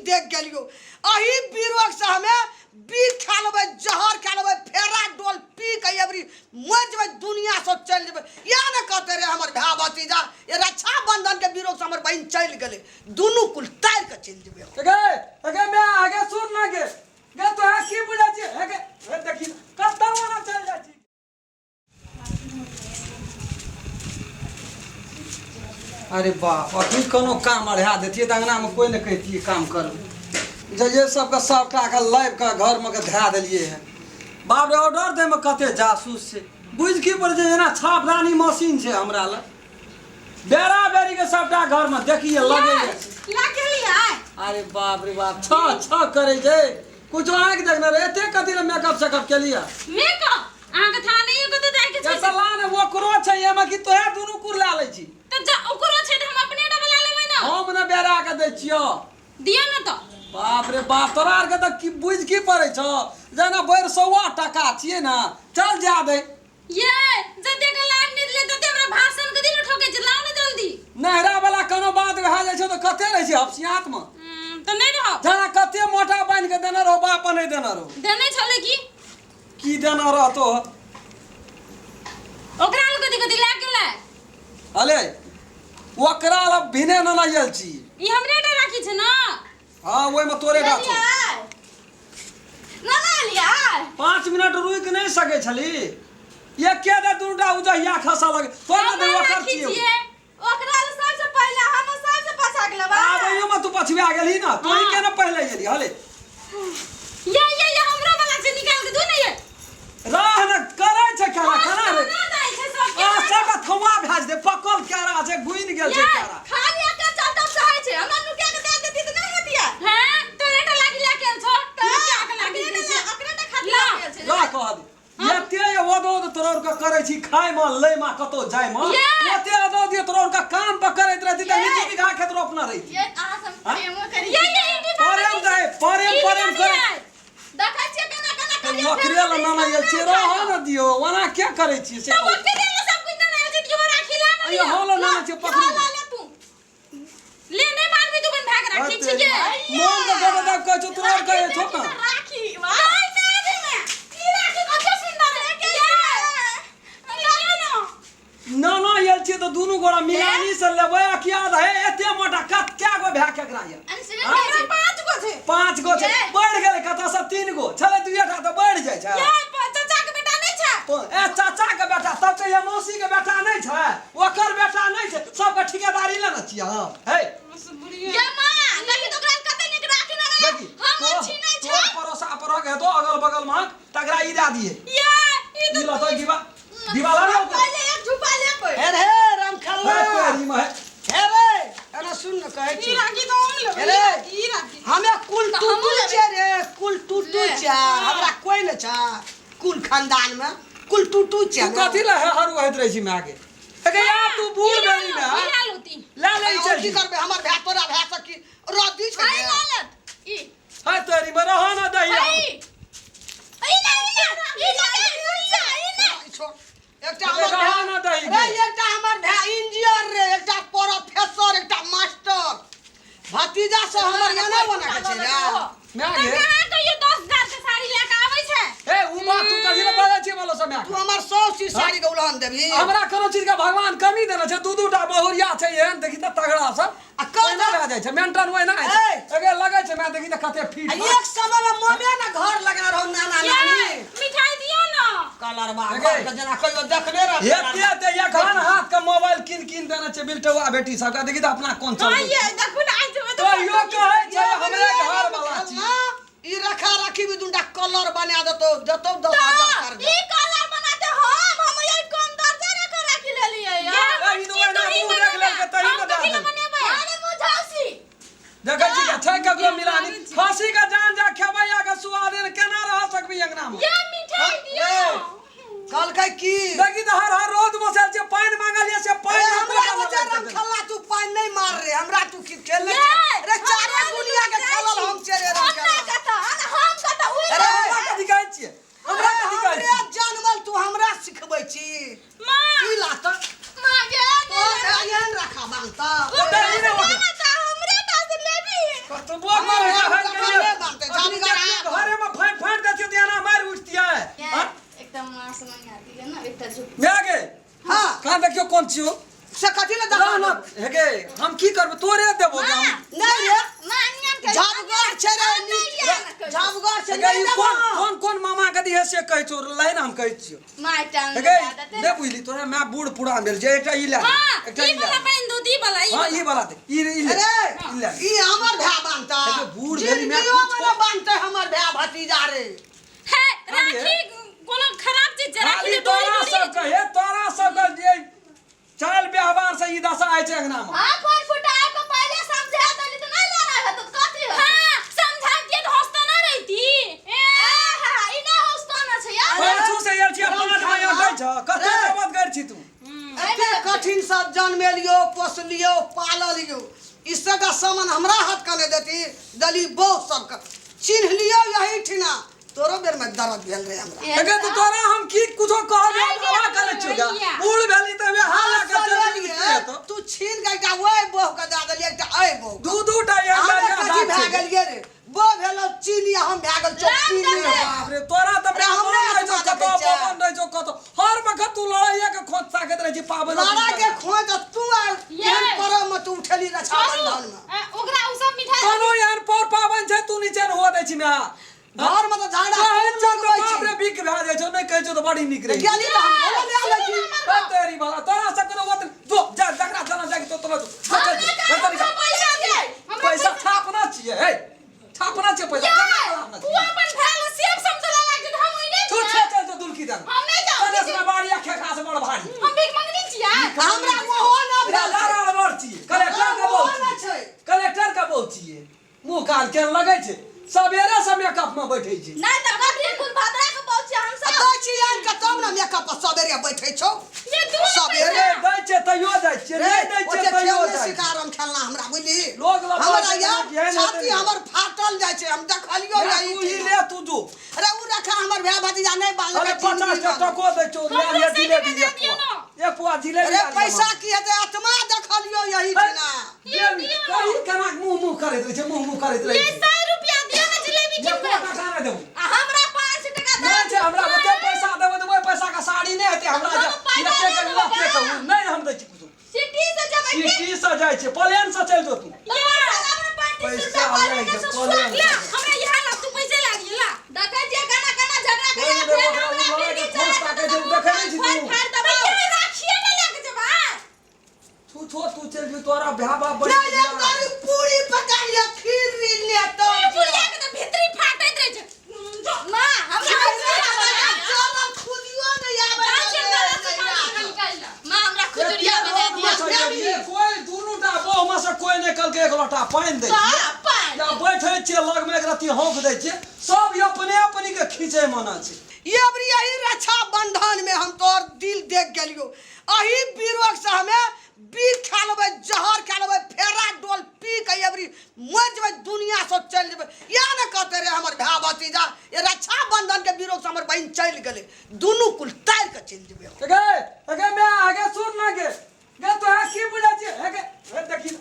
देख गेलियो अही बीरोक से हमें बीर खा लेबै जहर खा लेबै फेरा डोल पी के एवरी मर जेबै दुनिया से चल जेबै या न कहते रे हमर भाई भतीजा ये रक्षा बंधन के बीरोक से हमर बहन चल गेले दुनू कुल तार के चल जेबै अगे मैं आगे सुन ना गे तो है की बुझा छी अगे देखी कत्तर वाला चल जा छी अरे बाप अभी कोनो काम अढ़ा देतिए अंगना में कोई न कहतिए काम करू जे सबका सबटा के लाइव का घर में के धा देलिए है बाप रे ऑर्डर दे में कते जासूस से बुझ की पड़ जे ना छापरानी मशीन छे हमरा ल बेरा बेरी के सबटा घर में देखिए लगे लगलिए अरे बाप रे बाप छ करे जे कुछ आंख देखना रे एते कथि ले मेकअप सेकअप के लिए मेकअप आंख था नहीं को तो जाय के छै सलान वो करो छै एमा की तोहे दुनु कुर ला ले छी तो जा ओकरो छै हम अपने डबल ला लेबै ना हम न बेरा के दे छियो दिया ना तो बाप रे बाप तोरा आर के त की बुझ की पड़े छ जना बैर 100 टका छिए ना चल जा दे ये जदे के लाइव निकले तते हमरा भाषण के दिन ठोके चलाओ ना जल्दी नहरा वाला कोनो बात भा जाय छ तो कते रह छी हफसियात में तो नहीं रहो जना कते मोटा बांध के देना रहो बाप नहीं देना रहो देने छले की देना रहतो ओकरा ल कथि कथि ला के ला अले ओकरा ल भिने न लायल छी ई हमरे टा राखी छ ना हां ओय में तोरे गाछ ना ना लिया 5 मिनट रुक नहीं सके छली ये के दे दूटा उजहिया खसा लगे तोरा दे ओकर छिए ओकरा ल सबसे पहले हम सबसे पाछा के लेबा आब यो में तू पछिया गेली ना तू ही के न पहले गेली हले ये हमरा वाला से निकाल के दू ना ये राह न करे छ खाना रे आ सब थमा भेज दे पकल केरा छै गुइन गेल छै केरा खाली एक चटक सहाय छै हमरा नुके के दे देती त नहीं हतिया हां तो एटा लागी ला के छ तो क्या के लागी छै अकरे त खाती ला छै ला कह दे एते ओदो तोर का करे छी खाय में ले मा कतो जाय में एते ओदो दिए तोर का काम पर करैत रहती त नीचे बिघा खेत रोपना रही ये आ सब प्रेमो करी ये परम जाय परम करे देखा छै केना करियो नौकरी ला नाना ये चेरा हो न दियो वना क्या करे छी से तो ओके दे सब कुछ ना है जो राखी ला अरे होलो नाना छै पकड़ ला ले तू ले नहीं मानबी तू बन भाग राखी छी के मोन तो गदा दा कह तू और कहे छो ना राखी वाह नहीं में ई राखी कते सुंदर है के ना ये छी तो दोनों गोड़ा मिलानी से लेबे किया है एते मोटा कत क्या गो भै केकरा ये हमरा 5 गो छै 5 गो छै बढ़ गेले कता से 3 गो छले दुइटा तो बढ़ जाय छै ये चाचा के बेटा नहीं छै तो ए चाचा के बेटा तब तो ये मौसी के बेटा नहीं छै ओकर बेटा नहीं छै सब के ठेकेदारी लेना छियै हम हे ये मां देखि तो ओकरा कते निक राखी ना हम छी नहीं छै तो परोसा पर के तो अगल बगल में तगड़ा ई दे दिए ये ई लो तो दीवाला रे पहले एक झुपा ले कोई हे रे राम खल्ला तेरी में हे रे एना सुन न कहै छी ई राखी तो हम लेबै रे ई राखी हमें कुल टूटू छै रे कुल टूटू छै हमरा कोई न छै कुल खानदान में कुल टूटू छै तू कथि ला हरु होइत रही छी में आगे अगे या तू बूढ़ बेरी में ला लूती ला ले चल की करबे हमर भाई तोरा भाई से की रद्दी छै आई लालत ई हां तेरी में रह ना दही आई नहीं छोड़ एकटा हमर रह ना दही रे एकटा हमर भाई इंजीनियर रे एकटा प्रोफेसर एकटा मास्टर भतीजा से हमर एना बना के छै रे मैं आगे कहां कहियो 10,000 के साड़ी लेके आबै छै ए उ बात तू कथि ला बाजै छी बोलो समय तू हमर 100 चीज साड़ी के उलान देबी हमरा कोनो चीज का भगवान कमी देना छै दू दूटा बहुरिया छै एहन देखि त तगड़ा सब आ कौन ना रह जाय छै मेंटन होय ना अगे लगे छै मैं देखि त कते फीट एक समय में मोमे ना घर लगा रहो नाना नानी मिठाई दियो ना कलर बा घर के जना कहियो देखने रह एते ते एखन हाथ के मोबाइल किन देना छै बिल्टवा बेटी सब के देखि त अपना कोन चल ये देखु ना आज तो यो कहै छै हमरे घर वाला छी ई रखा रखी भी दुंडा कलर बना देतो 10,000 कर दे ई कलर बनाते हम ये कम दर्जा रे कर रखी ले लिए यार ई तो ना मुंह देख ले के तही बता दे अरे मुझासी देखै छी अच्छा ककरो मिलानी फांसी का जान जा खेबै आगे सुआद केना रह सकबी अंगना में ये मिठाई दियो कल के की देखि त हर रोज मसल छै पानी मांगलिए से पानी हमरा वजह खल्ला तू पानी नहीं मार रे हमरा तू की खेल रे चारे दुनिया के खेलल हम चेरे रे हम कता उई अरे हमरा कथि कहै छियै हमरा कथि कहै रे जानवल तू हमरा सिखबै छी मां की लात मां गे तो एहन रखा बांता हमरे पास लेबी कतो बोल में हम है कपाले बांधते, जानी का घरे में फाड़ देती देना मार उठती है एकदम समझ में आती है ना एकटा झूठ मैं आगे हाँ कहां देखियो कौन छियो से कथी ले ना दबा ना हेगे हम की करब तोरे देबो माँ, हम नहीं रे मानियन के झाबगढ़ छे रे झाबगढ़ छे हेगे नहीं कौन देबो कौन कौन मामा कदी है से कह छो लाइन हम कह छियो माय टाइम हेगे ने बुझली तोरा मैं बूढ़ पुरान भेल जे एकटा ई ले एकटा ई ई वाला पेन दो दी वाला हां ई वाला दे ई ले अरे ई हमर भै बांधता हेगे बूढ़ भेली मैं जिंदगियों में बांधते हमर भै भतीजा रे है राखी कोनो खराब चीज जरा खाली के तोरा सब कहे तोरा सब का जे चाल व्यवहार से ई दशा आइ छै अंगना में हां फोन फुटाए को पहले समझा दली तो नहीं लेना है तो कथी हो हां समझा के तो हंसता ना रहती हां ई ना हंसता ना छै यार पाछू से यार छी 5 महीना दै छ कते जमत कर छी तू एते कठिन सब जन्म लियो पोस लियो पाल लियो इससे का सामान हमरा हाथ का ले देती दली बहुत सब का चिन्ह लियो यही ठिना तोरो बेर में दर्द भेल रे हमरा अगर तो तोरा हम की कुछो कहबे हवा करे छिगा बूढ़ भेली त वे हाला के चल गेली तो तू छीन के एकटा ओए बोह के दे देली एकटा ए बोह दू टा ये हम लड़का कथी भै दाग गेलिए रे बो भेलो चीनी हम भै गेल चोटी बाप रे तोरा त अरे हमरे हमरे जो हाथ कतो में बच्चा। पवन नहीं जो कतो हर वक्त तू लड़ाइया के खोज ताकत रह छी पावन लाड़ा के खोज तू ये। एहन परम में तू उठेली रक्षाबंधन में ओकरा उ सब मिठाई कोनो यार पर पावन छै तू नीचे न हो दै छी मैं घर में तो झाड़ा कहै छ तो लगबै बाप रे छी बिक भै जाय छ नहीं कहै छ तो बड़ी निक रे गेली तो हम बोले ले आलै छी ए तेरी बाला तोरा सब कोनो बात जो जा जकरा जना जाके तो पैसा छापना चाहिए हे छापना चाहिए पैसा तू अपन भालो सेब समझला लाग जे हम ओइने तू चल जो दुलकी दन हम नहीं जाओ कने से बाड़िया खेखा से बड़ भारी हम भीख मंगनी छिया हमरा मोहो ना भेल लारा बड़ चाहिए कलेक्टर का बोल ना छै कलेक्टर का बोल चाहिए मुंह कान के लगे छै सवेरे से मेकअप में बैठे छै नहीं त कथी कुल भादरा के पहुंचे हम सब तो छी आन के तब ना मेकअप पर सवेरे बैठै छौ ये दू सवेरे दै छै तइयो जाइ छै रे नहीं दै छै ओते तइयो खेल जाइ छै शिकारम खेलना हमरा बुझली लोग लगा हमरा के यार जेहन छाती हेतै। हमर फाटल जाय छै हम देखलियो तू यही ही ले तू जो अरे उ रखा हमर भै भतीजा नहीं बाल अरे के 50 टको दे छो ले ले जिलेबी एक पुआ जिलेबी अरे पैसा की हेतै आत्मा देखलियो यही ठिना कहीं कना मुंह करैत रहे छै मुंह करैत रहे ये छै 100 रुपया दियो ना जिलेबी ये के कोटा खाना देबो हमरा 5 टका दे नहीं छै हमरा ओते पैसा देबो तो ओइ पैसा का साड़ी नहीं हेतै हमरा एते के लाते कहू नहीं हम दै छी कुछ सिटी से जब सिटी से जाय छै प्लेन से चल जो तू पैसा ले के प्लेन हमरा यहाँ ला तू पैसे लागी ला देखै जे गाना गाना झगड़ा कोई करे नहीं देबो हमरा लड़ाई के खोज ताके जे देखै नहीं छी तू फाड़ दबा राखिए ना लेके जबा तू चल जो तोरा भ्या बाप बड़ी नहीं एक तारी पूरी पका लिया खीर री ले तो पुलिया के तो भीतरी फाटैत रहे छै मां हमरा चलो खुदियो नहीं आवे मां हमरा खुजरिया में दे दिया कोई दुनू टा बहु में से कोई निकल के एक लोटा पानी दे या बैठे छियै लग में एक रत्ती हौंक दै छियै सब अपने अपनी के खींचे मना छै ये अबरी यही रक्षा बंधन में हम तोर दिल देख गेलियो अही बीरोक से हमें बीर खा लेबै जहर खा लेबै फेरा डोल पी के अबरी मर जेबै दुनिया से चल जेबै या न कहते रे हमर भै भतीजा ये रक्षा बंधन के बीरोक से हमर बहन चल गेलै दुनू कुल तार के चल जेबै अगे मैं आगे सुन ना गे तो है की बुझा छी है देखी